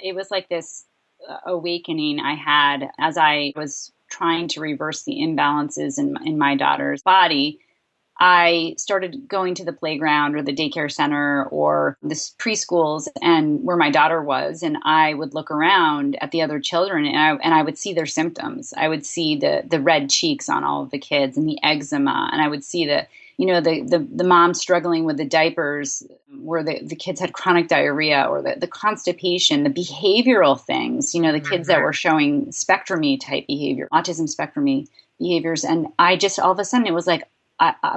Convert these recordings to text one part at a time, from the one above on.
it was like this awakening I had as I was trying to reverse the imbalances in my daughter's body. I started going to the playground or the daycare center or the preschools and where my daughter was, and I would look around at the other children and I would see their symptoms. I would see the red cheeks on all of the kids and the eczema, and I would see the mom struggling with the diapers where the kids had chronic diarrhea, or the constipation, the behavioral things, the kids that were showing spectrum-y type behavior, autism spectrum-y behaviors. And I just, all of a sudden, it was like,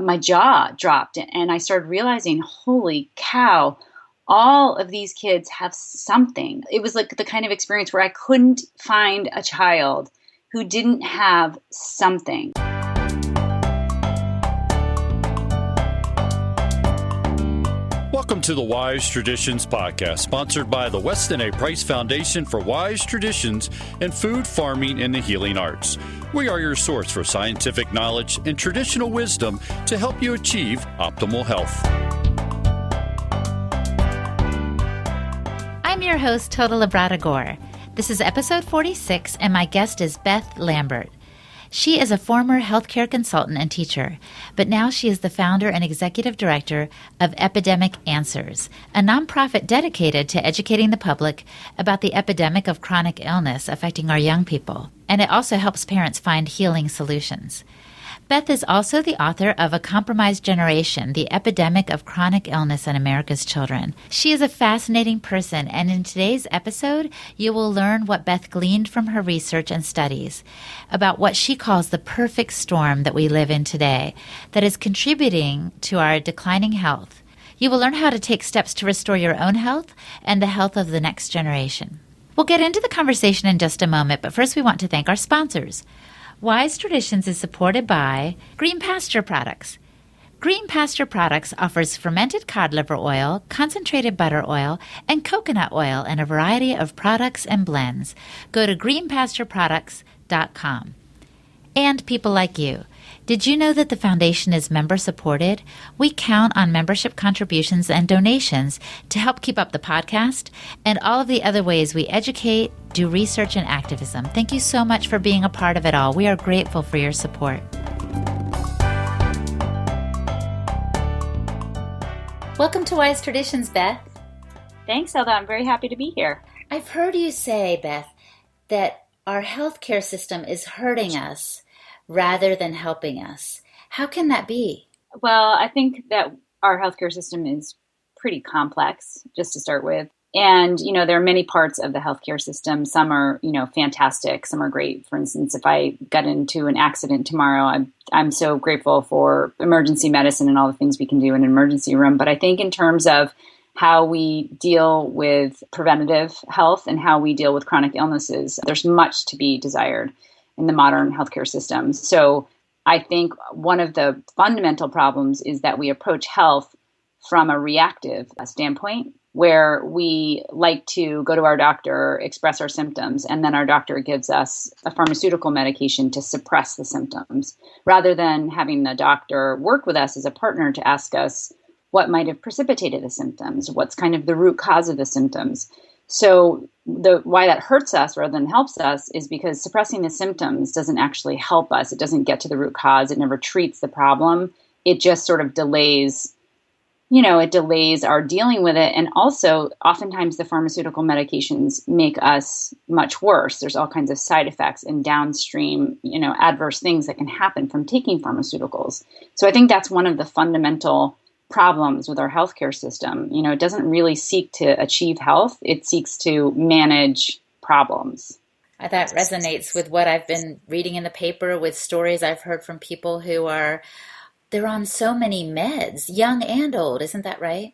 my jaw dropped and I started realizing, holy cow, all of these kids have something. It was like the kind of experience where I couldn't find a child who didn't have something. Welcome to the Wise Traditions Podcast, sponsored by the Weston A. Price Foundation for Wise Traditions in Food, Farming, and the Healing Arts. We are your source for scientific knowledge and traditional wisdom to help you achieve optimal health. I'm your host, Toda Labrada Gore. This is episode 46, and my guest is Beth Lambert. She is a former healthcare consultant and teacher, but now she is the founder and executive director of Epidemic Answers, a nonprofit dedicated to educating the public about the epidemic of chronic illness affecting our young people, and it also helps parents find healing solutions. Beth is also the author of A Compromised Generation, The Epidemic of Chronic Illness in America's Children. She is a fascinating person, and in today's episode, you will learn what Beth gleaned from her research and studies about what she calls the perfect storm that we live in today that is contributing to our declining health. You will learn how to take steps to restore your own health and the health of the next generation. We'll get into the conversation in just a moment, but first we want to thank our sponsors. Wise Traditions is supported by Green Pasture Products. Green Pasture Products offers fermented cod liver oil, concentrated butter oil, and coconut oil in a variety of products and blends. Go to greenpastureproducts.com. And people like you. Did you know that the foundation is member-supported? We count on membership contributions and donations to help keep up the podcast and all of the other ways we educate, do research, and activism. Thank you so much for being a part of it all. We are grateful for your support. Welcome to Wise Traditions, Beth. Thanks, Elda. I'm very happy to be here. I've heard you say, Beth, that our healthcare system is hurting us rather than helping us. How can that be? Well, I think that our healthcare system is pretty complex, just to start with. And, there are many parts of the healthcare system. Some are, fantastic. Some are great. For instance, if I got into an accident tomorrow, I'm so grateful for emergency medicine and all the things we can do in an emergency room. But I think in terms of how we deal with preventative health and how we deal with chronic illnesses, there's much to be desired in the modern healthcare system. So I think one of the fundamental problems is that we approach health from a reactive standpoint, where we like to go to our doctor, express our symptoms, and then our doctor gives us a pharmaceutical medication to suppress the symptoms, rather than having the doctor work with us as a partner to ask us what might have precipitated the symptoms, what's kind of the root cause of the symptoms. So why that hurts us rather than helps us is because suppressing the symptoms doesn't actually help us. It doesn't get to the root cause. It never treats the problem. It just sort of delays, it delays our dealing with it. And also, oftentimes the pharmaceutical medications make us much worse. There's all kinds of side effects and downstream, adverse things that can happen from taking pharmaceuticals. So I think that's one of the fundamental problems with our healthcare system. It doesn't really seek to achieve health. It seeks to manage problems. That resonates with what I've been reading in the paper, with stories I've heard from people they're on so many meds, young and old. Isn't that right?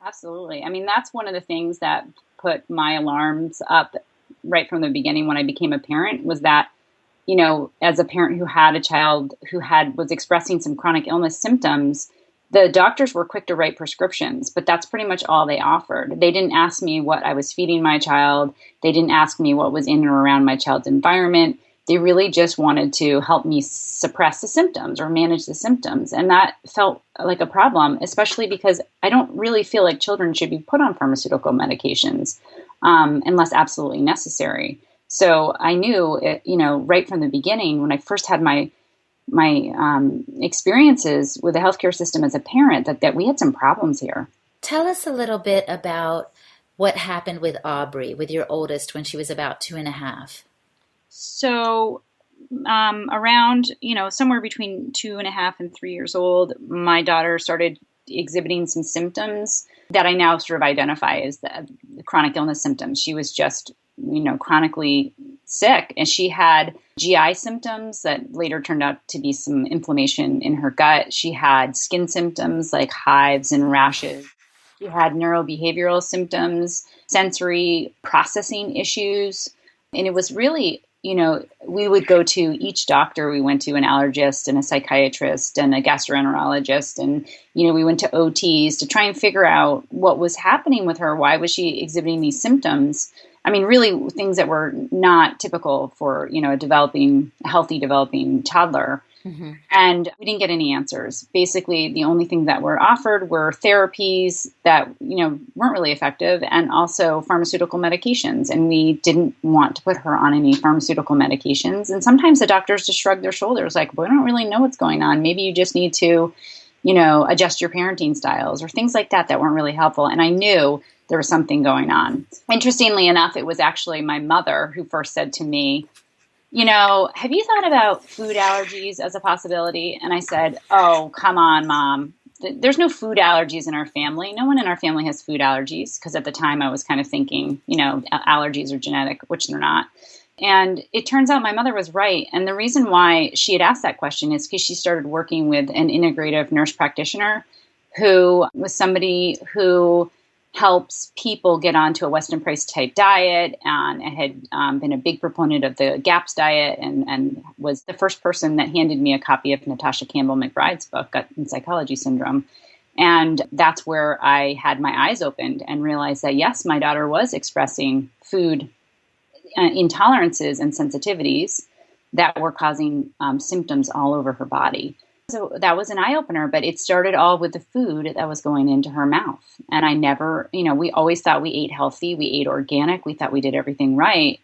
Absolutely. I mean, that's one of the things that put my alarms up right from the beginning when I became a parent, was that, as a parent who had a child who was expressing some chronic illness symptoms, the doctors were quick to write prescriptions, but that's pretty much all they offered. They didn't ask me what I was feeding my child. They didn't ask me what was in or around my child's environment. They really just wanted to help me suppress the symptoms or manage the symptoms. And that felt like a problem, especially because I don't really feel like children should be put on pharmaceutical medications. unless absolutely necessary. So I knew, right from the beginning when I first had my experiences with the healthcare system as a parent, that we had some problems here. Tell us a little bit about what happened with Aubrey, with your oldest, when she was about 2.5. So around, somewhere between 2.5 and 3 years old, my daughter started exhibiting some symptoms that I now sort of identify as the chronic illness symptoms. She was just, chronically sick, and she had GI symptoms that later turned out to be some inflammation in her gut. She had skin symptoms like hives and rashes. She had neurobehavioral symptoms, sensory processing issues. And it was really, we would go to each doctor. We went to an allergist and a psychiatrist and a gastroenterologist. And, we went to OTs to try and figure out what was happening with her. Why was she exhibiting these symptoms? I mean, really things that were not typical for, a healthy developing toddler. Mm-hmm. And we didn't get any answers. Basically, the only thing that were offered were therapies that, weren't really effective, and also pharmaceutical medications. And we didn't want to put her on any pharmaceutical medications. And sometimes the doctors just shrug their shoulders like, well, we don't really know what's going on. Maybe you just need to, adjust your parenting styles or things like that weren't really helpful. And I knew there was something going on. Interestingly enough, it was actually my mother who first said to me, have you thought about food allergies as a possibility? And I said, oh, come on, Mom. There's no food allergies in our family. No one in our family has food allergies, because at the time I was kind of thinking, allergies are genetic, which they're not. And it turns out my mother was right. And the reason why she had asked that question is because she started working with an integrative nurse practitioner who was somebody who helps people get onto a Weston Price type diet, and had been a big proponent of the GAPS diet, and was the first person that handed me a copy of Natasha Campbell McBride's book, Gut and Psychology Syndrome. And that's where I had my eyes opened and realized that, yes, my daughter was expressing food intolerances and sensitivities that were causing symptoms all over her body. So that was an eye-opener, but it started all with the food that was going into her mouth. And I never, we always thought we ate healthy, we ate organic, we thought we did everything right.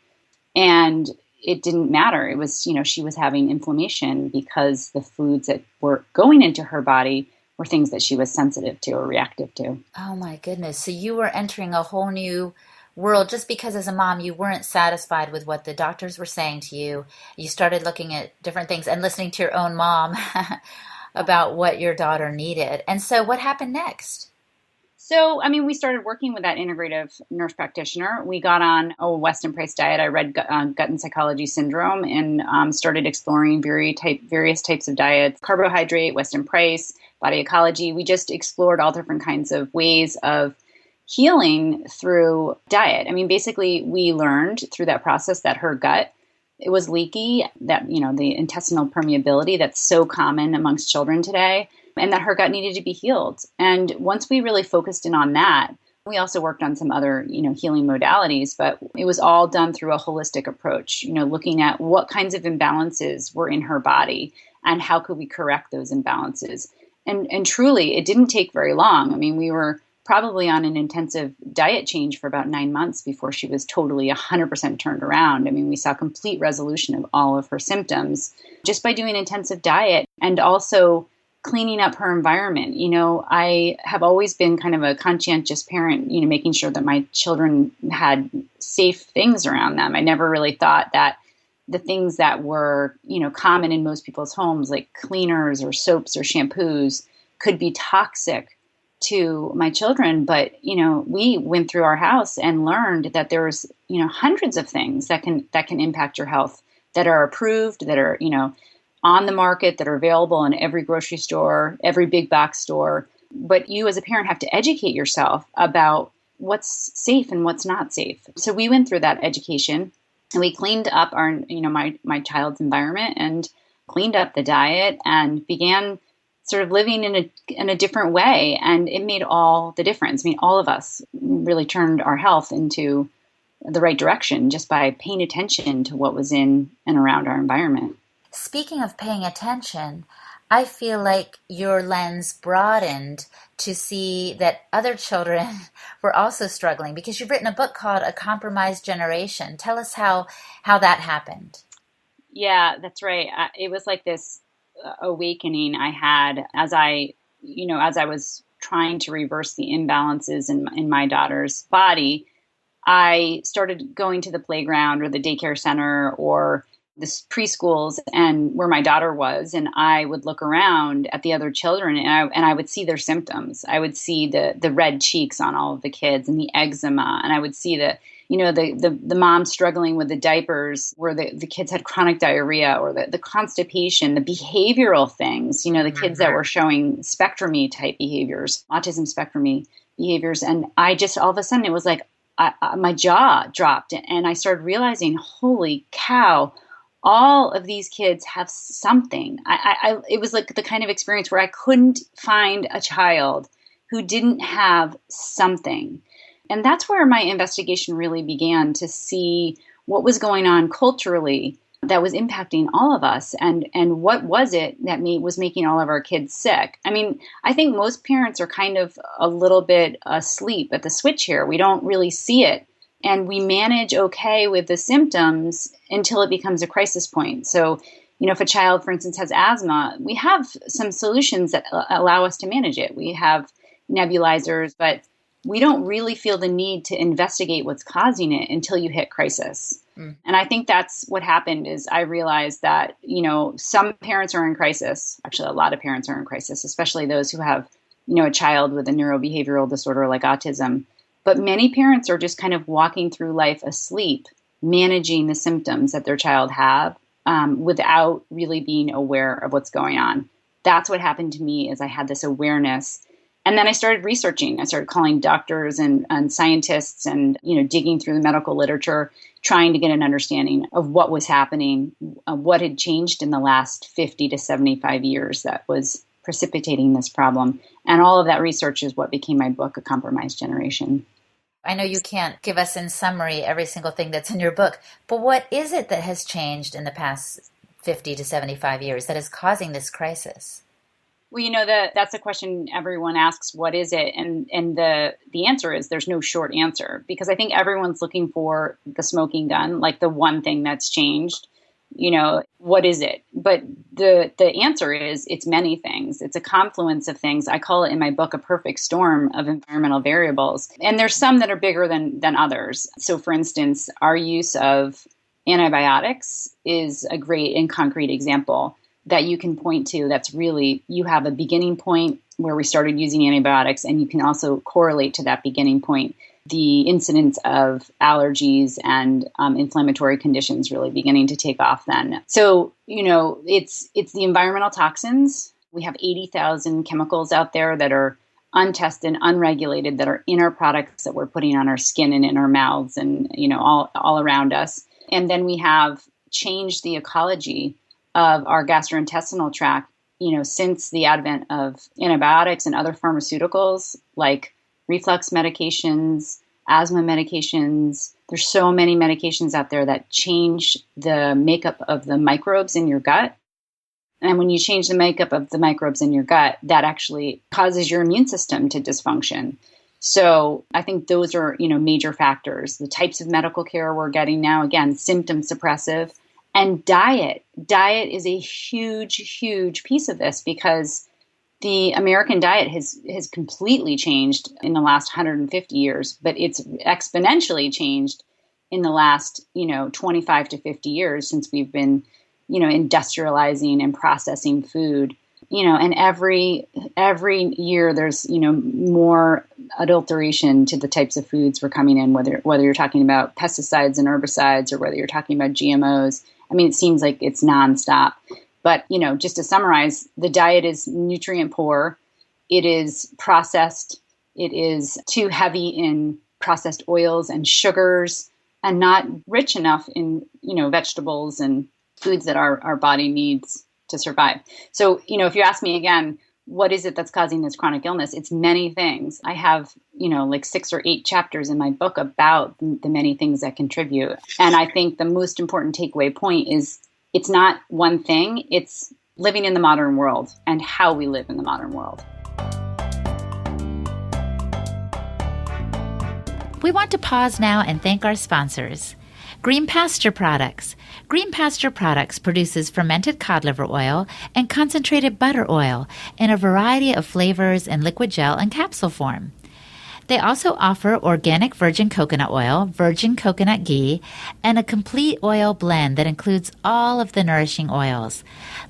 And it didn't matter. It was, she was having inflammation because the foods that were going into her body were things that she was sensitive to or reactive to. Oh my goodness. So you were entering a whole new world just because as a mom you weren't satisfied with what the doctors were saying to you. You started looking at different things and listening to your own mom about what your daughter needed. And so what happened next? So, we started working with that integrative nurse practitioner. We got on a Weston Price diet. I read Gut and Psychology Syndrome and started exploring various types of diets, carbohydrate, Weston Price, body ecology. We just explored all different kinds of ways of healing through diet. Basically, we learned through that process that her gut, it was leaky, that, the intestinal permeability that's so common amongst children today, and that her gut needed to be healed. And once we really focused in on that, we also worked on some other, healing modalities, but it was all done through a holistic approach, looking at what kinds of imbalances were in her body and how could we correct those imbalances. And truly, it didn't take very long. We were probably on an intensive diet change for about 9 months before she was totally 100% turned around. We saw complete resolution of all of her symptoms just by doing intensive diet and also cleaning up her environment. I have always been kind of a conscientious parent, making sure that my children had safe things around them. I never really thought that the things that were, common in most people's homes, like cleaners or soaps or shampoos, could be toxic to my children. But, we went through our house and learned that there was, hundreds of things that can impact your health, that are approved, that are, on the market, that are available in every grocery store, every big box store. But you as a parent have to educate yourself about what's safe and what's not safe. So we went through that education, and we cleaned up our, my child's environment and cleaned up the diet and began sort of living in a different way. And it made all the difference. All of us really turned our health into the right direction just by paying attention to what was in and around our environment. Speaking of paying attention, I feel like your lens broadened to see that other children were also struggling, because you've written a book called A Compromised Generation. Tell us how that happened. Yeah, that's right. It was like this awakening I had as I was trying to reverse the imbalances in my daughter's body. I started going to the playground or the daycare center or the preschools and where my daughter was, and I would look around at the other children and I would see their symptoms. I would see the red cheeks on all of the kids and the eczema, and I would see the mom struggling with the diapers where the kids had chronic diarrhea, or the constipation, the behavioral things, the kids that were showing spectrum-y type behaviors, autism spectrum-y behaviors. And I just, all of a sudden, it was like my jaw dropped, and I started realizing, holy cow, all of these kids have something. It was like the kind of experience where I couldn't find a child who didn't have something. And that's where my investigation really began, to see what was going on culturally that was impacting all of us, and what was it that was making all of our kids sick. I mean, I think most parents are kind of a little bit asleep at the switch here. We don't really see it, and we manage okay with the symptoms until it becomes a crisis point. So, if a child, for instance, has asthma, we have some solutions that allow us to manage it. We have nebulizers, but we don't really feel the need to investigate what's causing it until you hit crisis. And I think that's what happened. Is I realized that, some parents are in crisis. Actually, a lot of parents are in crisis, especially those who have, a child with a neurobehavioral disorder like autism. But many parents are just kind of walking through life asleep, managing the symptoms that their child have without really being aware of what's going on. That's what happened to me, is I had this awareness. And then I started researching. I started calling doctors and scientists and, digging through the medical literature, trying to get an understanding of what was happening, what had changed in the last 50 to 75 years that was precipitating this problem. And all of that research is what became my book, A Compromised Generation. I know you can't give us in summary every single thing that's in your book, but what is it that has changed in the past 50 to 75 years that is causing this crisis? Well, that's a question everyone asks, what is it? And the answer is there's no short answer, because I think everyone's looking for the smoking gun, like the one thing that's changed. What is it? But the answer is it's many things. It's a confluence of things. I call it in my book a perfect storm of environmental variables. And there's some that are bigger than others. So for instance, our use of antibiotics is a great and concrete example that you can point to. That's really, you have a beginning point where we started using antibiotics, and you can also correlate to that beginning point the incidence of allergies and inflammatory conditions really beginning to take off then. So, it's the environmental toxins. We have 80,000 chemicals out there that are untested, unregulated, that are in our products that we're putting on our skin and in our mouths and, all around us. And then we have changed the ecology of our gastrointestinal tract, since the advent of antibiotics and other pharmaceuticals like reflux medications, asthma medications. There's so many medications out there that change the makeup of the microbes in your gut. And when you change the makeup of the microbes in your gut, that actually causes your immune system to dysfunction. So I think those are, major factors. The types of medical care we're getting now, again, symptom suppressive. And diet. Diet is a huge, huge piece of this, because the American diet has completely changed in the last 150 years, but it's exponentially changed in the last, 25 to 50 years since we've been, industrializing and processing food. And every year there's, more adulteration to the types of foods we're coming in, whether you're talking about pesticides and herbicides or whether you're talking about GMOs. I mean, it seems like it's nonstop. But, just to summarize, the diet is nutrient poor. It is processed. It is too heavy in processed oils and sugars, and not rich enough in, vegetables and foods that our body needs to survive. So, if you ask me again, what is it that's causing this chronic illness? It's many things. I have, like 6 or 8 chapters in my book about the many things that contribute. And I think the most important takeaway point is it's not one thing. It's living in the modern world and how we live in the modern world. We want to pause now and thank our sponsors. Green Pasture Products. Green Pasture Products produces fermented cod liver oil and concentrated butter oil in a variety of flavors in liquid gel and capsule form. They also offer organic virgin coconut oil, virgin coconut ghee, and a complete oil blend that includes all of the nourishing oils.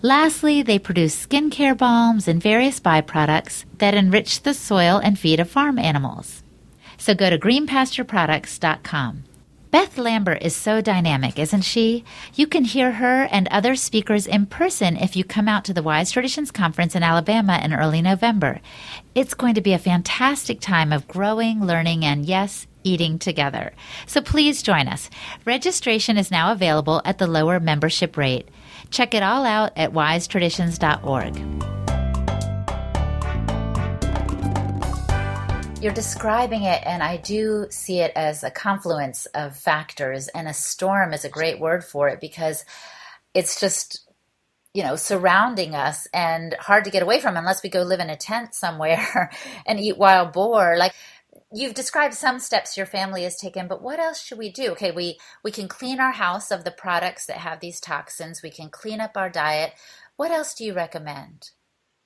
Lastly, they produce skincare balms and various byproducts that enrich the soil and feed of farm animals. So go to greenpastureproducts.com. Beth Lambert is so dynamic, isn't she? You can hear her and other speakers in person if you come out to the Wise Traditions Conference in Alabama in early November. It's going to be a fantastic time of growing, learning, and yes, eating together. So please join us. Registration is now available at the lower membership rate. Check it all out at wisetraditions.org. You're describing it, and I do see it as a confluence of factors, and a storm is a great word for it because it's just, surrounding us and hard to get away from unless we go live in a tent somewhere and eat wild boar. Like, you've described some steps your family has taken, but what else should we do? Okay, we can clean our house of the products that have these toxins. We can clean up our diet. What else do you recommend?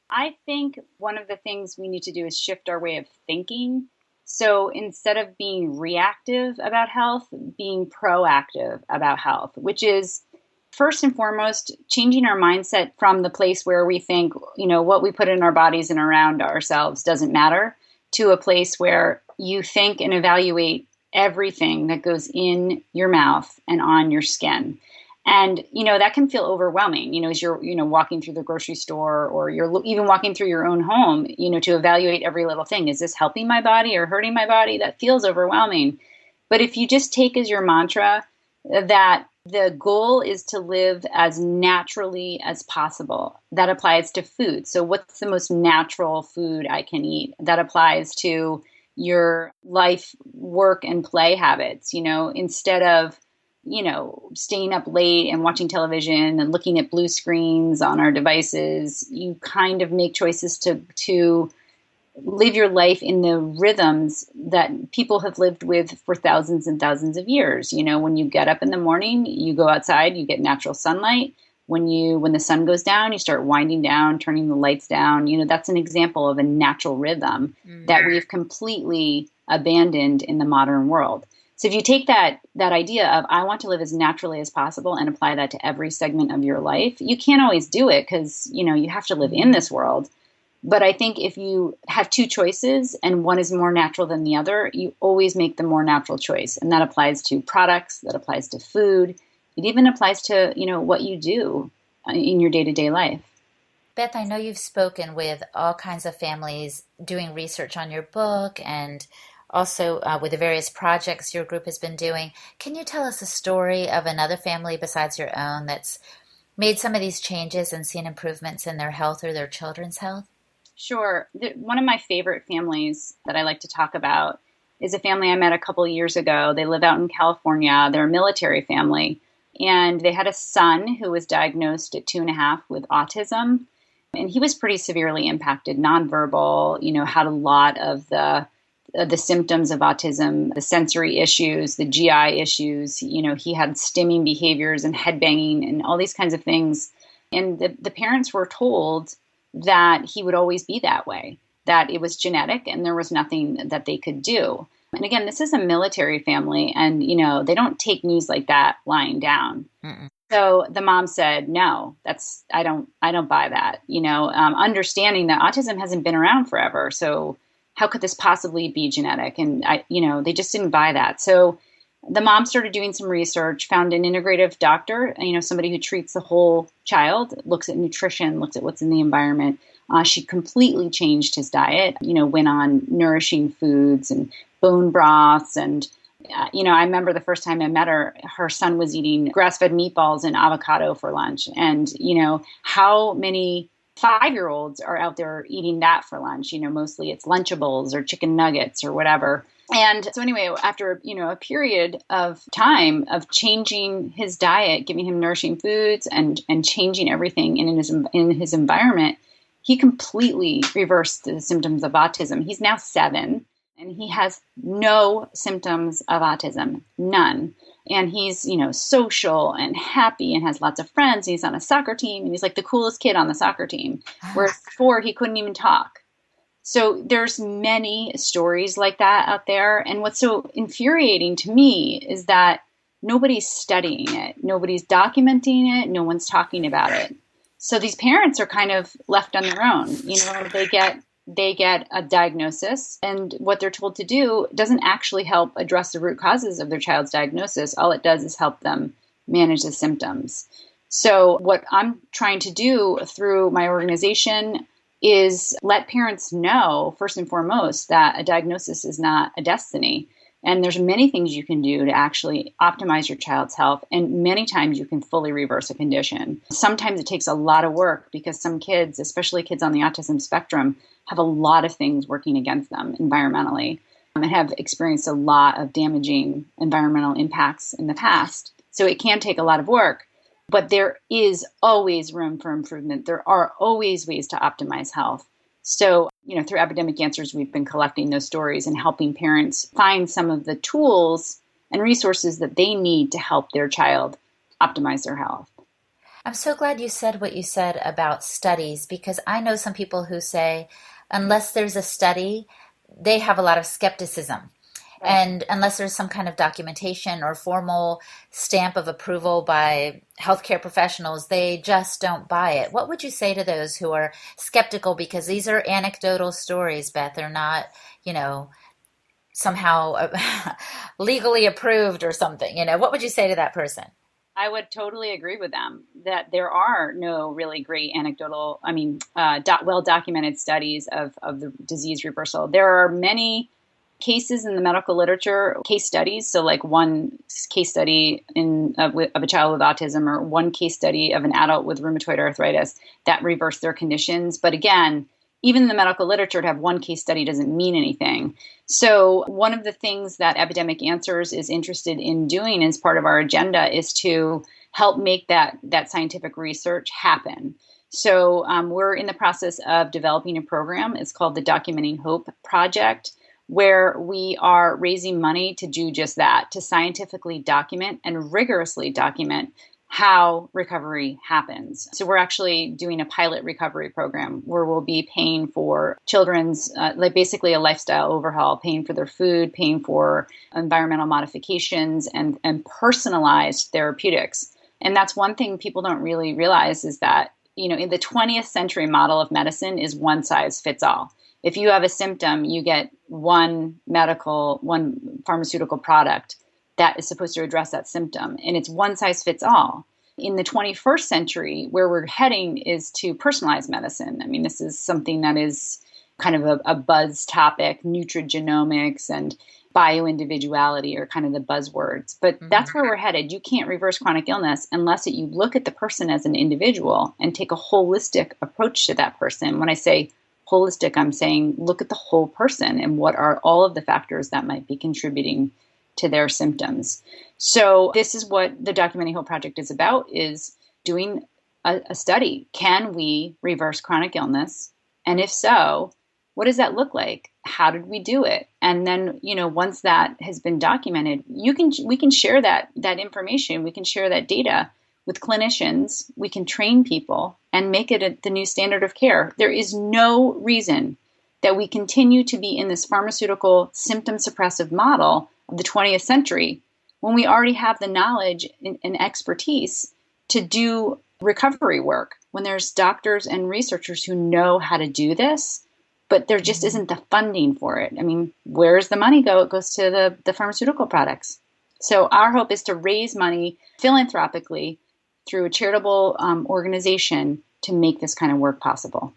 I think one of the things we need to do is shift our way of thinking. So instead of being reactive about health, being proactive about health, which is first and foremost changing our mindset from the place where we think, what we put in our bodies and around ourselves doesn't matter, to a place where you think and evaluate everything that goes in your mouth and on your skin. And, that can feel overwhelming, as you're, walking through the grocery store, or you're even walking through your own home, to evaluate every little thing. Is this helping my body or hurting my body? That feels overwhelming. But if you just take as your mantra that the goal is to live as naturally as possible, that applies to food. So what's the most natural food I can eat? That applies to your life, work, and play habits, instead of staying up late and watching television and looking at blue screens on our devices. You kind of make choices to live your life in the rhythms that people have lived with for thousands and thousands of years. When you get up in the morning, you go outside, you get natural sunlight. When the sun goes down, you start winding down, turning the lights down. That's an example of a natural rhythm that we've completely abandoned in the modern world. So if you take that idea of, I want to live as naturally as possible, and apply that to every segment of your life, you can't always do it because, you have to live in this world. But I think if you have two choices and one is more natural than the other, you always make the more natural choice. And that applies to products, that applies to food. It even applies to, what you do in your day-to-day life. Beth, I know you've spoken with all kinds of families doing research on your book, and also with the various projects your group has been doing. Can you tell us a story of another family besides your own that's made some of these changes and seen improvements in their health or their children's health? Sure. One of my favorite families that I like to talk about is a family I met a couple of years ago. They live out in California. They're a military family. And they had a son who was diagnosed at 2.5 with autism. And he was pretty severely impacted, nonverbal, had a lot of the symptoms of autism, the sensory issues, the GI issues. He had stimming behaviors and head banging and all these kinds of things. And the parents were told that he would always be that way, that it was genetic and there was nothing that they could do. And again, this is a military family, and, they don't take news like that lying down. Mm-mm. So the mom said, no, I don't buy that, understanding that autism hasn't been around forever. So how could this possibly be genetic? And they just didn't buy that. So the mom started doing some research, found an integrative doctor, somebody who treats the whole child, looks at nutrition, looks at what's in the environment. She completely changed his diet, went on nourishing foods and bone broths. And, I remember the first time I met her son was eating grass-fed meatballs and avocado for lunch. And, how many 5-year-olds are out there eating that for lunch? Mostly it's Lunchables or chicken nuggets or whatever. And so anyway, after, a period of time of changing his diet, giving him nourishing foods and changing everything in his environment, he completely reversed the symptoms of autism. He's now 7 and he has no symptoms of autism, none. And he's, social and happy and has lots of friends. And he's on a soccer team and he's like the coolest kid on the soccer team, whereas before he couldn't even talk. So there's many stories like that out there. And what's so infuriating to me is that nobody's studying it. Nobody's documenting it. No one's talking about it. So these parents are kind of left on their own. They get a diagnosis, and what they're told to do doesn't actually help address the root causes of their child's diagnosis. All it does is help them manage the symptoms. So what I'm trying to do through my organization is let parents know, first and foremost, that a diagnosis is not a destiny. And there's many things you can do to actually optimize your child's health. And many times you can fully reverse a condition. Sometimes it takes a lot of work because some kids, especially kids on the autism spectrum, have a lot of things working against them environmentally and have experienced a lot of damaging environmental impacts in the past. So it can take a lot of work. But there is always room for improvement. There are always ways to optimize health. So, through Epidemic Answers, we've been collecting those stories and helping parents find some of the tools and resources that they need to help their child optimize their health. I'm so glad you said what you said about studies, because I know some people who say, unless there's a study, they have a lot of skepticism. Right. And unless there's some kind of documentation or formal stamp of approval by healthcare professionals, they just don't buy it. What would you say to those who are skeptical? Because these are anecdotal stories, Beth. They're not, somehow legally approved or something. What would you say to that person? I would totally agree with them that there are no really great anecdotal, well-documented studies of the disease reversal. There are many cases in the medical literature, case studies. So like one case study of a child with autism or one case study of an adult with rheumatoid arthritis that reversed their conditions. But again, even in the medical literature, to have one case study doesn't mean anything. So one of the things that Epidemic Answers is interested in doing as part of our agenda is to help make that scientific research happen. So we're in the process of developing a program. It's called the Documenting Hope Project, where we are raising money to do just that, to scientifically document and rigorously document how recovery happens. So we're actually doing a pilot recovery program where we'll be paying for children's, basically a lifestyle overhaul, paying for their food, paying for environmental modifications and personalized therapeutics. And that's one thing people don't really realize is that, in the 20th century model of medicine is one size fits all. If you have a symptom, you get one pharmaceutical product that is supposed to address that symptom. And it's one size fits all. In the 21st century, where we're heading is to personalized medicine. I mean, this is something that is kind of a buzz topic. Nutrigenomics and bioindividuality are kind of the buzzwords. But that's where we're headed. You can't reverse chronic illness unless you look at the person as an individual and take a holistic approach to that person. When I say holistic, I'm saying look at the whole person and what are all of the factors that might be contributing to their symptoms. So this is what the Documenting Hope Project is about, is doing a study. Can we reverse chronic illness? And if so, what does that look like? How did we do it? And then, once that has been documented, we can share that information. We can share that data with clinicians. We can train people and make it the new standard of care. There is no reason that we continue to be in this pharmaceutical symptom suppressive model of the 20th century when we already have the knowledge and expertise to do recovery work, when there's doctors and researchers who know how to do this, but there just isn't the funding for it. I mean, where does the money go? It goes to the pharmaceutical products. So our hope is to raise money philanthropically through a charitable organization to make this kind of work possible.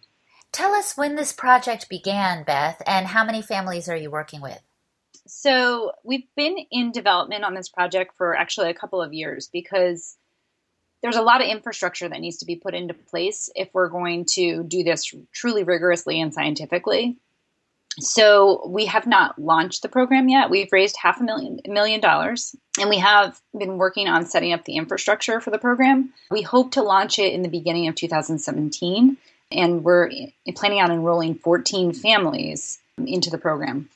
Tell us when this project began, Beth, and how many families are you working with? So we've been in development on this project for actually a couple of years because there's a lot of infrastructure that needs to be put into place if we're going to do this truly rigorously and scientifically. So we have not launched the program yet. We've raised $500,000, and we have been working on setting up the infrastructure for the program. We hope to launch it in the beginning of 2017, and we're planning on enrolling 14 families into the program.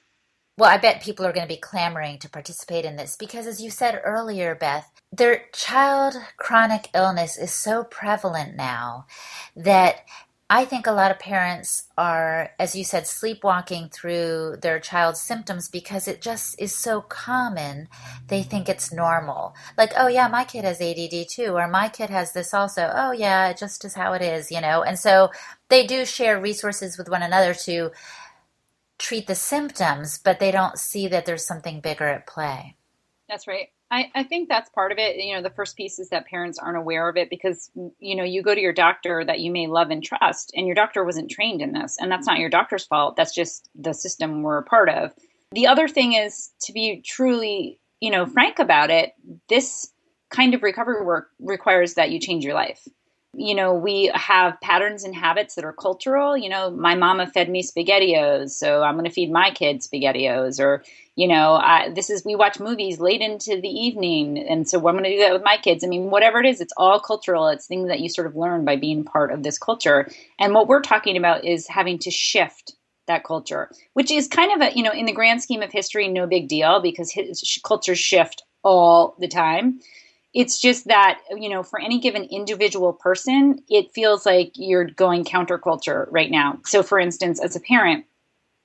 Well, I bet people are going to be clamoring to participate in this because, as you said earlier, Beth, their child chronic illness is so prevalent now that I think a lot of parents are, as you said, sleepwalking through their child's symptoms because it just is so common. They think it's normal. Like, oh yeah, my kid has ADD too, or my kid has this also. Oh yeah, it just is how it is, And so they do share resources with one another to treat the symptoms, but they don't see that there's something bigger at play. That's right. I think that's part of it. The first piece is that parents aren't aware of it because, you go to your doctor that you may love and trust, and your doctor wasn't trained in this. And that's not your doctor's fault. That's just the system we're a part of. The other thing is to be truly, frank about it. This kind of recovery work requires that you change your life. We have patterns and habits that are cultural. My mama fed me SpaghettiOs, so I'm going to feed my kid SpaghettiOs. Or, we watch movies late into the evening, and so I'm going to do that with my kids. I mean, whatever it is, it's all cultural. It's things that you sort of learn by being part of this culture. And what we're talking about is having to shift that culture, which is kind of in the grand scheme of history, no big deal because cultures shift all the time. It's just that, for any given individual person, it feels like you're going counterculture right now. So, for instance, as a parent,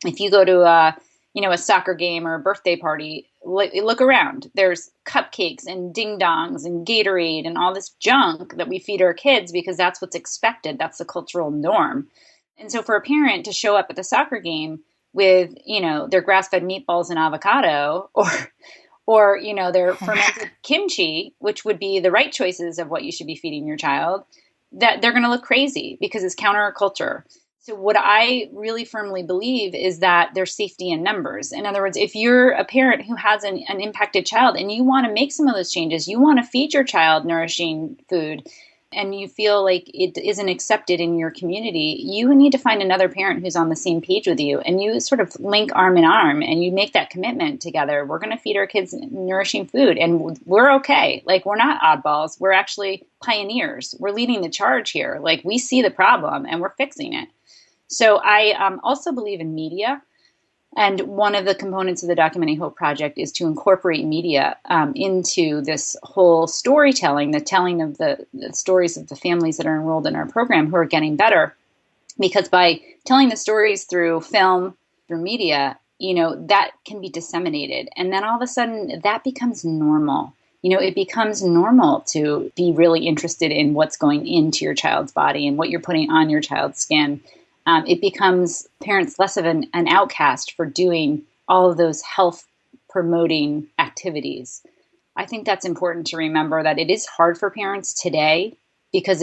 if you go to a soccer game or a birthday party, look around. There's cupcakes and ding-dongs and Gatorade and all this junk that we feed our kids because that's what's expected. That's the cultural norm. And so for a parent to show up at the soccer game with, their grass-fed meatballs and avocado or their fermented kimchi, which would be the right choices of what you should be feeding your child, that they're going to look crazy because it's counterculture. So what I really firmly believe is that there's safety in numbers. In other words, if you're a parent who has an impacted child and you want to make some of those changes, you want to feed your child nourishing food, and you feel like it isn't accepted in your community, you need to find another parent who's on the same page with you, and you sort of link arm in arm and you make that commitment together. We're going to feed our kids nourishing food, and we're okay. Like, we're not oddballs. We're actually pioneers. We're leading the charge here. Like, we see the problem and we're fixing it. So I also believe in media. And one of the components of the Documenting Hope Project is to incorporate media into this whole storytelling, the telling of the stories of the families that are enrolled in our program who are getting better. Because by telling the stories through film, through media, that can be disseminated. And then all of a sudden that becomes normal. It becomes normal to be really interested in what's going into your child's body and what you're putting on your child's skin. It becomes parents less of an outcast for doing all of those health-promoting activities. I think that's important to remember that it is hard for parents today because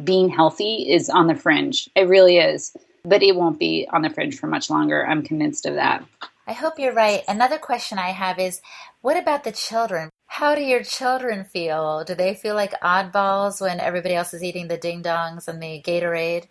being healthy is on the fringe. It really is. But it won't be on the fringe for much longer. I'm convinced of that. I hope you're right. Another question I have is, what about the children? How do your children feel? Do they feel like oddballs when everybody else is eating the ding-dongs and the Gatorade?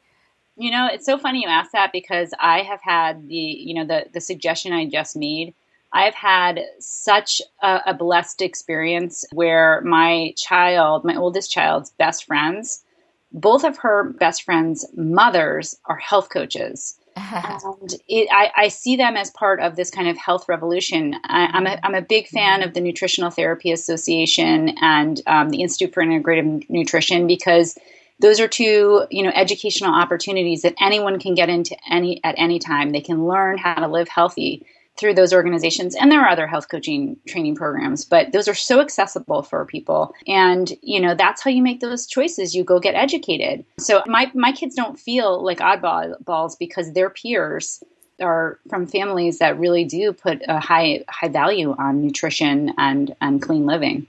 It's so funny you ask that because I have had the suggestion I just made. I've had such a blessed experience where my oldest child's best friends, both of her best friends' mothers are health coaches. And I see them as part of this kind of health revolution. I'm a big fan of the Nutritional Therapy Association and the Institute for Integrative Nutrition because those are two, educational opportunities that anyone can get into at any time. They can learn how to live healthy through those organizations. And there are other health coaching training programs, but those are so accessible for people. And, that's how you make those choices. You go get educated. So my kids don't feel like oddballs because their peers are from families that really do put a high value on nutrition and clean living.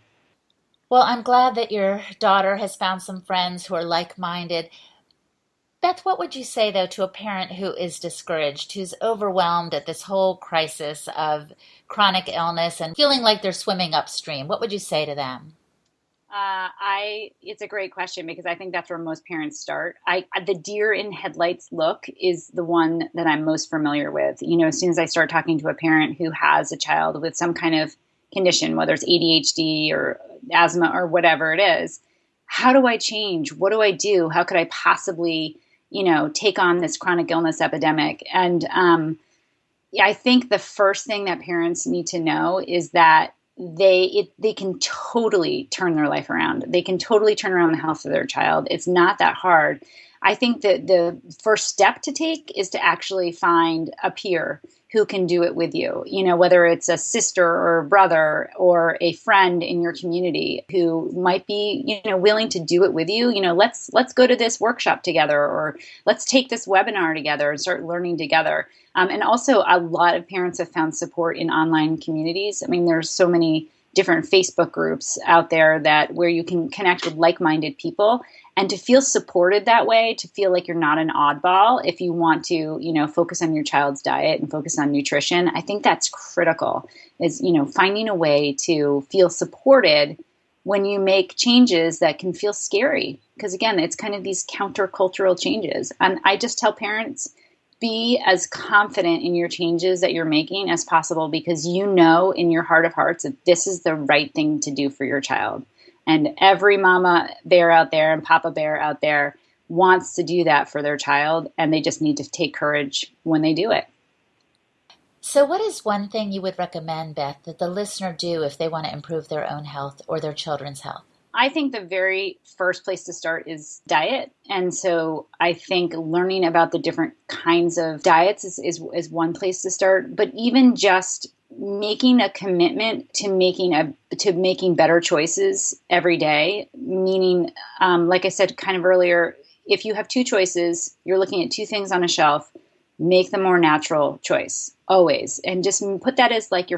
Well, I'm glad that your daughter has found some friends who are like-minded. Beth, what would you say, though, to a parent who is discouraged, who's overwhelmed at this whole crisis of chronic illness and feeling like they're swimming upstream? What would you say to them? It's a great question because I think that's where most parents start. The deer in headlights look is the one that I'm most familiar with. As soon as I start talking to a parent who has a child with some kind of condition, whether it's ADHD or asthma or whatever it is, how do I change? What do I do? How could I possibly, take on this chronic illness epidemic? And I think the first thing that parents need to know is that they can totally turn their life around. They can totally turn around the health of their child. It's not that hard. I think that the first step to take is to actually find a peer who can do it with you, whether it's a sister or a brother or a friend in your community who might be, willing to do it with you. Let's go to this workshop together, or let's take this webinar together and start learning together. And also a lot of parents have found support in online communities. I mean, there's so many different Facebook groups out there where you can connect with like-minded people. And to feel supported that way, to feel like you're not an oddball if you want to, focus on your child's diet and focus on nutrition, I think that's critical, is, finding a way to feel supported when you make changes that can feel scary. Because again, it's kind of these countercultural changes. And I just tell parents, be as confident in your changes that you're making as possible, because in your heart of hearts that this is the right thing to do for your child. And every mama bear out there and papa bear out there wants to do that for their child, and they just need to take courage when they do it. So what is one thing you would recommend, Beth, that the listener do if they want to improve their own health or their children's health? I think the very first place to start is diet. And so I think learning about the different kinds of diets is one place to start. But even just making a commitment to making better choices every day, meaning, like I said kind of earlier, if you have two choices, you're looking at two things on a shelf, make the more natural choice always. And just put that as like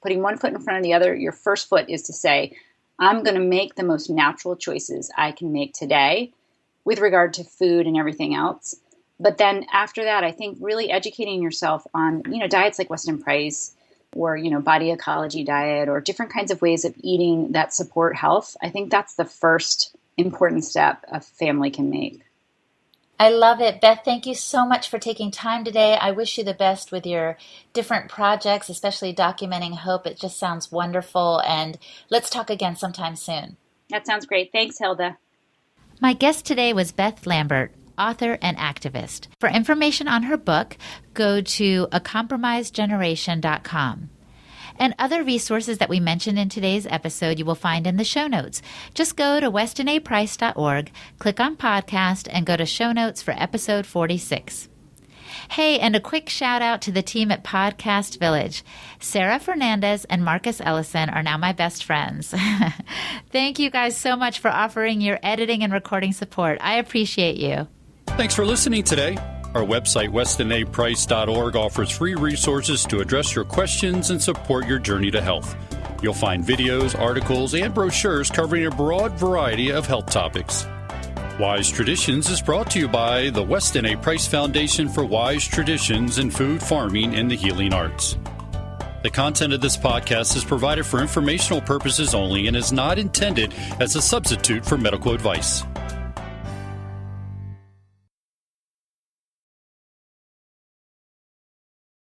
putting one foot in front of the other. Your first foot is to say, I'm going to make the most natural choices I can make today with regard to food and everything else. But then after that, I think really educating yourself on, diets like Weston Price or, body ecology diet or different kinds of ways of eating that support health. I think that's the first important step a family can make. I love it. Beth, thank you so much for taking time today. I wish you the best with your different projects, especially documenting hope. It just sounds wonderful. And let's talk again sometime soon. That sounds great. Thanks, Hilda. My guest today was Beth Lambert, author and activist. For information on her book, go to acompromisedgeneration.com. And other resources that we mentioned in today's episode you will find in the show notes. Just go to westonaprice.org, click on podcast, and go to show notes for episode 46. Hey, and a quick shout out to the team at Podcast Village. Sarah Fernandez and Marcus Ellison are now my best friends. Thank you guys so much for offering your editing and recording support. I appreciate you. Thanks for listening today. Our website, westonaprice.org, offers free resources to address your questions and support your journey to health. You'll find videos, articles, and brochures covering a broad variety of health topics. Wise Traditions is brought to you by the Weston A. Price Foundation for Wise Traditions in Food, Farming, and the Healing Arts. The content of this podcast is provided for informational purposes only and is not intended as a substitute for medical advice.